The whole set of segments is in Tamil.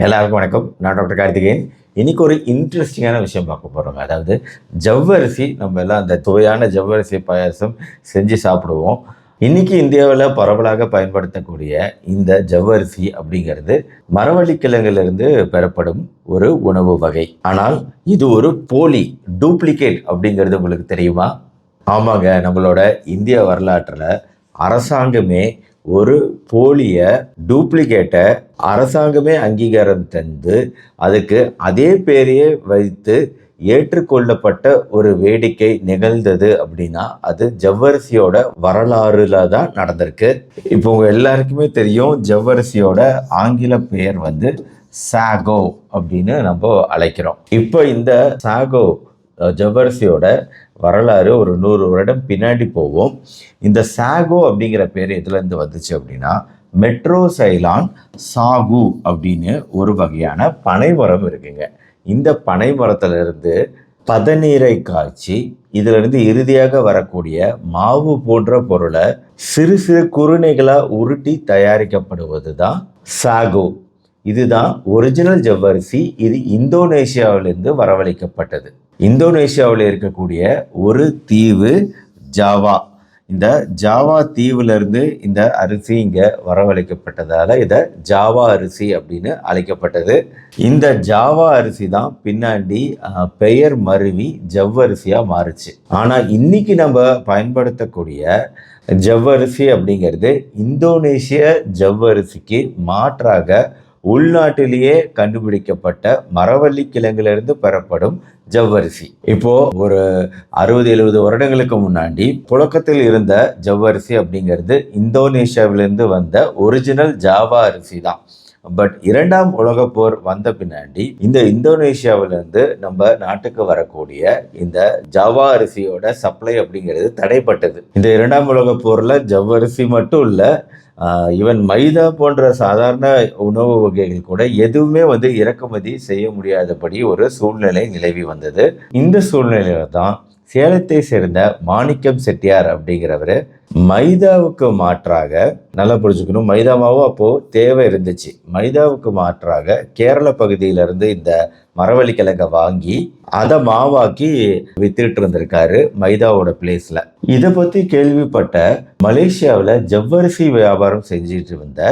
எல்லாருக்கும் வணக்கம். நான் டாக்டர் கார்த்திகேயன். இன்னைக்கு ஒரு இன்ட்ரெஸ்டிங்கான விஷயம் பார்க்க போகிறோங்க. அதாவது ஜவ்வரிசி, நம்ம எல்லாம் அந்த சுவையான ஜவ்வரிசி பாயாசம் செஞ்சு சாப்பிடுவோம். இன்னைக்கு இந்தியாவில் பரவலாக பயன்படுத்தக்கூடிய இந்த ஜவ்வரிசி அப்படிங்கிறது மரவள்ளிக்கிழங்கிலிருந்து பெறப்படும் ஒரு உணவு வகை. ஆனால் இது ஒரு போலி, டூப்ளிகேட் அப்படிங்கிறது உங்களுக்கு தெரியுமா? ஆமாங்க, நம்மளோட இந்திய வரலாற்றில் அரசாங்கமே ஒரு போலிய டூப்ளிகேட்டை அரசாங்கமே அங்கீகாரம் தந்து அதுக்கு அதே பேரையே வைத்து ஏற்றுக்கொள்ளப்பட்ட ஒரு வேடிக்கை நிகழ்ந்தது அப்படின்னா அது ஜவ்வரிசியோட வரலாறுல தான் நடந்திருக்கு. இப்போ உங்க எல்லாருக்குமே தெரியும், ஜவ்வரிசியோட ஆங்கில பெயர் சாகோ அப்படின்னு நம்ம அழைக்கிறோம். இப்போ இந்த சாகோ ஜவ்வரிசியோட வரலாறு ஒரு 100 வருடம் பின்னாடி போவோம். இந்த சாகோ அப்படிங்கிற பேர் எதுலேருந்து வந்துச்சு அப்படின்னா, மெட்ரோசைலான் சாகு அப்படின்னு ஒரு வகையான பனைமரம் இருக்குங்க. இந்த பனை மரத்திலிருந்து பதநீரை காய்ச்சி இதிலிருந்து இறுதியாக வரக்கூடிய மாவு போன்ற பொருளை சிறு சிறு குருணைகளாக உருட்டி தயாரிக்கப்படுவது தான் சாகோ. இதுதான் ஒரிஜினல் ஜவ்வரிசி. இது இந்தோனேஷியாவிலிருந்து வரவழைக்கப்பட்டது. இந்தோனேஷியாவில் இருக்கக்கூடிய ஒரு தீவு ஜாவா. இந்த ஜாவா தீவுலேருந்து இந்த அரிசி இங்கே வரவழைக்கப்பட்டதால் இதை ஜாவா அரிசி அப்படின்னு அழைக்கப்பட்டது. இந்த ஜாவா அரிசி தான் பின்னாடி பெயர் மருவி ஜவ்வரிசியாக மாறுச்சு. ஆனால் இன்னைக்கு நம்ம பயன்படுத்தக்கூடிய ஜவ்வரிசி அப்படிங்கிறது இந்தோனேஷிய ஜவ்வரிசிக்கு மாற்றாக உள்நாட்டிலேயே கண்டுபிடிக்கப்பட்ட மரவள்ளி கிழங்கிலிருந்து பெறப்படும் ஜவ்வரிசி. இப்போ ஒரு 60-70 வருடங்களுக்கு முன்னாடி புழக்கத்தில் இருந்த ஜவ்வரிசி அப்படிங்கிறது இந்தோனேஷியாவிலிருந்து வந்த ஒரிஜினல் ஜாவா அரிசி தான். பட் 2ஆம் உலகப் போர் வந்த பின்னாடி இந்த இந்தோனேஷியாவிலிருந்து நம்ம நாட்டுக்கு வரக்கூடிய இந்த ஜாவா அரிசியோட சப்ளை அப்படிங்கிறது தடைப்பட்டது. இந்த 2ஆம் உலகப் போரில் ஜவ்வரிசி மட்டும் இல்லை, ஈவன் மைதா போன்ற சாதாரண உணவு வகைகள் கூட எதுவுமே இறக்குமதி செய்ய முடியாதபடி ஒரு சூழ்நிலை நிலவி வந்தது. இந்த சூழ்நிலையில தான் சேலத்தை சேர்ந்த மாணிக்கம் செட்டியார் அப்படிங்கிறவர் மைதாவுக்கு மாற்றாக, நல்லா புரிஞ்சுக்கணும், மைதா மாவும் அப்போது தேவை இருந்துச்சு. மைதாவுக்கு மாற்றாக கேரள பகுதியிலேருந்து இந்த மரவள்ளி கிழங்கை வாங்கி அதை மாவாக்கி வித்துட்டு இருந்திருக்காரு மைதாவோட பிளேஸில். இதை பற்றி கேள்விப்பட்ட மலேசியாவில் ஜவ்வரிசி வியாபாரம் செஞ்சுட்டு இருந்த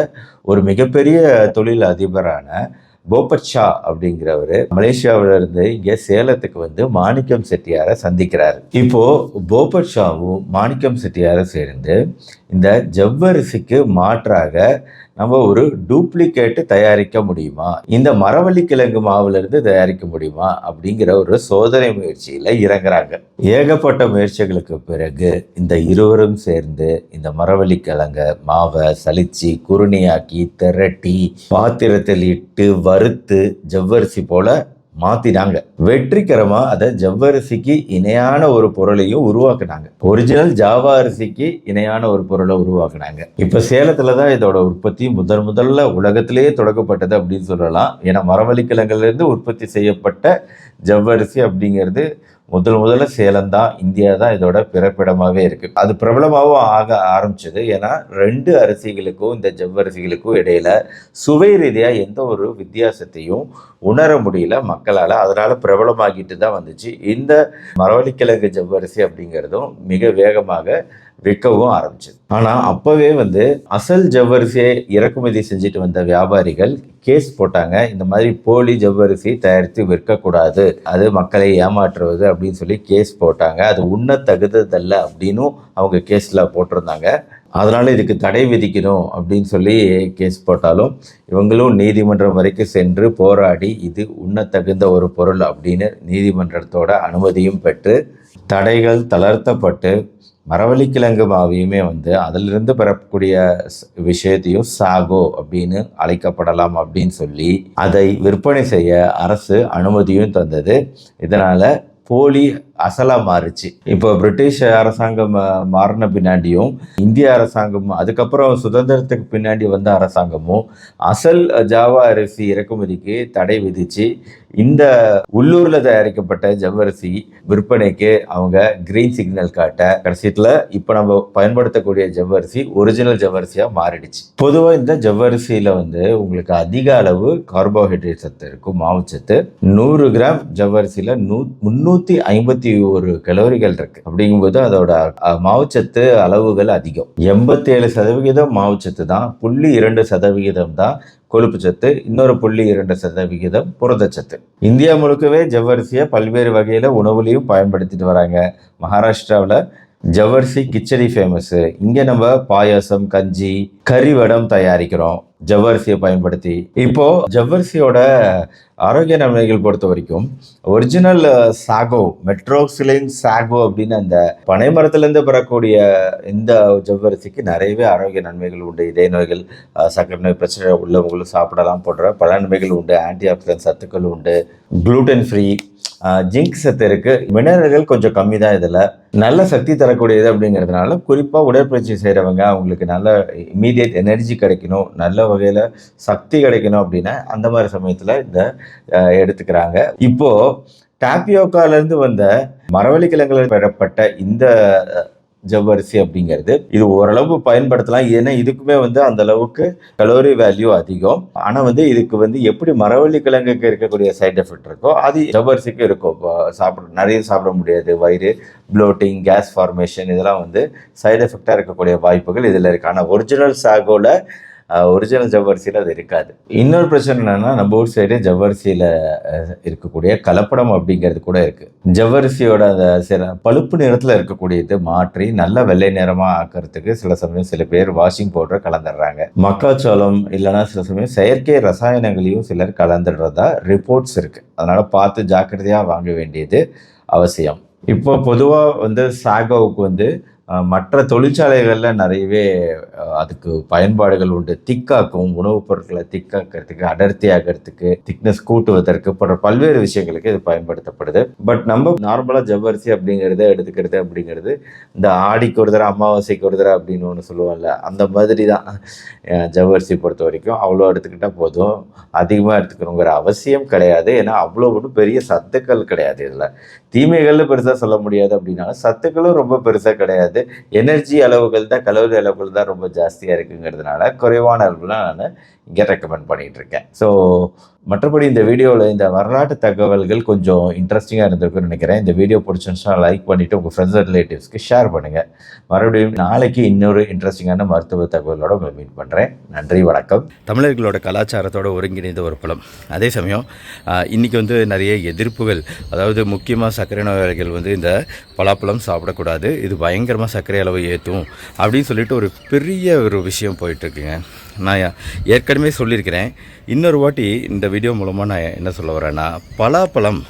ஒரு மிகப்பெரிய தொழில் அதிபரான போபட் ஷா அப்படிங்கிறவர் மலேசியாவிலிருந்து இங்கே சேலத்துக்கு மாணிக்கம் செட்டியாரை சந்திக்கிறாரு. இப்போ போபட் ஷாவும் மாணிக்கம் செட்டியாரை சேர்ந்து இந்த ஜவ்வரிசிக்கு மாற்றாக நம்ம ஒரு டூப்ளிகேட்டு தயாரிக்க முடியுமா, இந்த மரவள்ளி கிழங்கு மாவுலேருந்து தயாரிக்க முடியுமா அப்படிங்கிற ஒரு சோதனை முயற்சியில் இறங்குறாங்க. ஏகப்பட்ட முயற்சிகளுக்கு பிறகு இந்த இருவரும் சேர்ந்து இந்த மரவள்ளி கிழங்க மாவை சலிச்சு குருணியாக்கி திரட்டி பாத்திரத்தில் இட்டு வறுத்து ஜவ்வரிசி போல மாத்தினாங்க. வெற்றிகரமா அதை ஜவ்வரிசிக்கு இணையான ஒரு பொருளையும் உருவாக்குனாங்க. ஒரிஜினல் ஜாவா அரிசிக்கு இணையான ஒரு பொருளை உருவாக்குனாங்க. இப்ப சேலத்துலதான் இதோட உற்பத்தி முதல்ல உலகத்திலேயே தொடங்கப்பட்டது அப்படின்னு சொல்லலாம். ஏன்னா மரவள்ளி கிழங்குலேருந்து உற்பத்தி செய்யப்பட்ட ஜவ்வரிசி அப்படிங்கிறது முதல்ல சேலம் தான், இந்தியா தான் இதோட பிறப்பிடமாகவே இருக்கு. அது பிரபலமாகவும் ஆக ஆரம்பிச்சது. ஏன்னா 2 அரிசிகளுக்கும் இந்த ஜவ்வரிசிகளுக்கும் இடையில சுவை ரீதியாக எந்த ஒரு வித்தியாசத்தையும் உணர முடியல மக்களால். அதனால பிரபலமாகிட்டு தான் வந்துச்சு. இந்த மரவள்ளிக்கிழங்கு ஜவ்வரிசி அப்படிங்கிறதும் மிக வேகமாக விற்கவும் ஆரம்பிச்சது. ஆனால் அப்போவே அசல் ஜவ்வரிசியை இறக்குமதி செஞ்சுட்டு வந்த வியாபாரிகள் கேஸ் போட்டாங்க. இந்த மாதிரி போலி ஜவ்வரிசி தயாரித்து விற்கக்கூடாது, அது மக்களை ஏமாற்றுவது அப்படின்னு சொல்லி கேஸ் போட்டாங்க. அது உண்ண தகுந்ததல்ல அப்படின்னும் அவங்க கேஸில் போட்டிருந்தாங்க. அதனால் இதுக்கு தடை விதிக்கணும் அப்படின்னு சொல்லி கேஸ் போட்டாலும் இவங்களும் நீதிமன்றம் வரைக்கும் சென்று போராடி இது உண்ண தகுந்த ஒரு பொருள் அப்படின்னு நீதிமன்றத்தோட அனுமதியும் பெற்று தடைகள் தளர்த்தப்பட்டு மரவள்ளிக்கிழங்கு மாவையுமே அதிலிருந்து பெறக்கூடிய விஷயத்தையும் சாகோ அப்படின்னு அழைக்கப்படலாம் அப்படின்னு சொல்லி அதை விற்பனை செய்ய அரசு அனுமதியும் தந்தது. இதனால் போலி அசலாக மாறுச்சு. இப்போ பிரிட்டிஷ் அரசாங்கம் மாறின பின்னாடியும் இந்திய அரசாங்கம் அதுக்கப்புறம் சுதந்திரத்துக்கு பின்னாடி வந்த அரசாங்கமும் அசல் ஜாவா அரிசி இறக்குமதிக்கு தடை விதிச்சு இந்த உள்ளூரில் தயாரிக்கப்பட்ட ஜவ்வரிசி விற்பனைக்கு அவங்க கிரீன் சிக்னல் காட்ட கடைசியில் இப்போ நம்ம பயன்படுத்தக்கூடிய ஜவ்வரிசி ஒரிஜினல் ஜவ்வரிசியாக மாறிடுச்சு. பொதுவாக இந்த ஜவ்வரிசியில் வந்து உங்களுக்கு அதிக அளவு கார்போஹைட்ரேட் சத்து இருக்கும், மாவுச்சத்து. 100 கிராம் ஜவ்வரிசியில் 351 கலோரிகள் இருக்கு. அப்படிங்கும்போது அதோட மாவுச்சத்து அளவுகள் அதிகம். 87% மாவுச்சத்து தான், 0.2% தான் கொழுப்பு சத்து, இன்னொரு 0.2% புரதச்சத்து. இந்தியா முழுக்கவே ஜவ்வரிசியை பல்வேறு வகையில் உணவுலையும் பயன்படுத்திட்டு வராங்க. மகாராஷ்டிராவில் ஜவ்வரிசி கிச்சடி ஃபேமஸ்ஸு. இங்கே நம்ம பாயாசம், கஞ்சி, கறி வடம் தயாரிக்கிறோம் ஜவ்வரிசியை பயன்படுத்தி. இப்போது ஜவ்வரிசியோட ஆரோக்கிய நன்மைகள் பொறுத்த வரைக்கும் ஒரிஜினல் சாகோ, மெட்ரோக்சிலின் சாகோ அப்படின்னு அந்த பனை மரத்துலேருந்து பெறக்கூடிய இந்த ஜவ்வரிசிக்கு நிறையவே ஆரோக்கிய நன்மைகள் உண்டு. இதய நோய்கள், சர்க்கரை நோய் பிரச்சனை உள்ளவங்களும் சாப்பிடலாம் போன்ற பல நன்மைகள் உண்டு. ஆன்டி ஆக்சிடென்ட் சத்துக்கள் உண்டு. குளூட்டன் ஃப்ரீ, ஜிங்க் சத்து இருக்குது. மினரல்கள் கொஞ்சம் கம்மி தான். இதில் நல்ல சக்தி தரக்கூடியது அப்படிங்கிறதுனால குறிப்பாக உடற்பயிற்சி செய்கிறவங்க அவங்களுக்கு நல்ல இமீடியட் எனர்ஜி கிடைக்கணும், நல்ல வகையில் சக்தி கிடைக்கணும் அப்படின்னா அந்த மாதிரி சமயத்தில் இந்த எடுத்துக்கிறாங்க. இப்போது டாப்பியோக்காலேருந்து வந்த மரவள்ளி கிழங்குல பெறப்பட்ட இந்த ஜவ்வரிசி அப்படிங்கிறது இது ஓரளவு பயன்படுத்தலாம். ஏன்னா இதுக்குமே வந்து அந்த அளவுக்கு கலோரி வேல்யூ அதிகம். ஆனால் வந்து இதுக்கு வந்து எப்படி மரவள்ளி கிழங்குக்கு இருக்கக்கூடிய சைட் எஃபெக்ட் இருக்கோ அது ஜவ்வரிசிக்கு இருக்கும். நிறைய சாப்பிட முடியாது, வயிறு ப்ளோட்டிங், கேஸ் ஃபார்மேஷன், இதெல்லாம் வந்து சைடு எஃபெக்டாக இருக்கக்கூடிய வாய்ப்புகள் இதில் இருக்குது. ஆனால் ஒரிஜினல் சாகோவில் ஒரிஜினல் ஜவ்வரிசியில் அது இருக்காது. இன்னொரு பிரச்சனை என்னென்னா நம்ம ஊர் சைடு ஜவ்வரிசியில் இருக்கக்கூடிய கலப்படம் அப்படிங்கிறது கூட இருக்குது. ஜவ்வரிசியோட அந்த சில பழுப்பு நிறத்தில் இருக்கக்கூடியது மாற்றி நல்ல வெள்ளை நிறமாக ஆக்கிறதுக்கு சில சமயம் சில பேர் வாஷிங் பவுடரை கலந்துடுறாங்க. மக்காச்சோளம் இல்லைனா சில சமயம் செயற்கை ரசாயனங்களையும் சிலர் கலந்துடுறதா ரிப்போர்ட்ஸ் இருக்குது. அதனால் பார்த்து ஜாக்கிரதையாக வாங்க வேண்டியது அவசியம். இப்போ பொதுவாக வந்து சாகோவுக்கு வந்து மற்ற தொழிற்சாலைகளில் நிறையவே அதுக்கு பயன்பாடுகள் உண்டு. திக்காக்கும், உணவுப் பொருட்களை திக்காக்கிறதுக்கு, அடர்த்தி ஆகிறதுக்கு, திக்னஸ் கூட்டுவதற்கு போன்ற பல்வேறு விஷயங்களுக்கு இது பயன்படுத்தப்படுது. பட் நம்ம நார்மலாக ஜவ்வரிசி அப்படிங்கிறத எடுத்துக்கிறது அப்படிங்கிறது இந்த ஆடிக்கு ஒரு தடவை, அமாவாசைக்கு ஒரு தடவை அப்படின்னு ஒன்று சொல்லுவாங்கல்ல, அந்த மாதிரி தான் ஜவ்வரிசி பொறுத்த வரைக்கும். அவ்வளோ எடுத்துக்கிட்டால் போதும், அதிகமாக எடுத்துக்கணுங்கிற அவசியம் கிடையாது. ஏன்னா அவ்வளோ ஒன்றும் பெரிய சத்துக்கள் கிடையாது. இதில் தீமைகள்னு பெருசாக சொல்ல முடியாது அப்படின்னாலும் சத்துக்களும் ரொம்ப பெருசாக கிடையாது. எனர்ஜி அளவுகள் தான், கலோரி அளவுகள் தான் ரொம்ப ஜாஸ்தியாக இருக்குங்கிறதுனால குறைவான அளவுலாம் நான் இங்கே ரெக்கமெண்ட் பண்ணிகிட்டு இருக்கேன். ஸோ மற்றபடி இந்த வீடியோவில் இந்த வரலாற்று தகவல்கள் கொஞ்சம் இன்ட்ரெஸ்டிங்காக இருந்திருக்குன்னு நினைக்கிறேன். இந்த வீடியோ பிடிச்சிருந்துச்சுன்னா லைக் பண்ணிவிட்டு உங்கள் ஃப்ரெண்ட்ஸ் அண்ட் ரிலேட்டிவ்ஸ்க்கு ஷேர் பண்ணுங்கள். மறுபடியும் நாளைக்கு இன்னொரு இன்ட்ரெஸ்டிங்கான மருத்துவ தகவலோடு உங்களை மீட் பண்ணுறேன். நன்றி, வணக்கம். தமிழர்களோட கலாச்சாரத்தோடு ஒருங்கிணைந்த ஒரு பழம். அதே சமயம் இன்றைக்கி வந்து நிறைய எதிர்ப்புகள், அதாவது முக்கியமாக சர்க்கரை நோயாளிகள் வந்து இந்த பலாப்பழம் சாப்பிடக்கூடாது, இது பயங்கரமாக சர்க்கரை அளவு ஏற்றும் அப்படின்னு சொல்லிட்டு ஒரு பெரிய ஒரு விஷயம் போயிட்டுருக்குங்க. நான் ஏற்கனவே சொல்லியிருக்கிறேன். இன்னொரு வாட்டி இந்த வீடியோ மூலமாக நான் என்ன சொல்ல வரேன்னா, பலாப்பழம்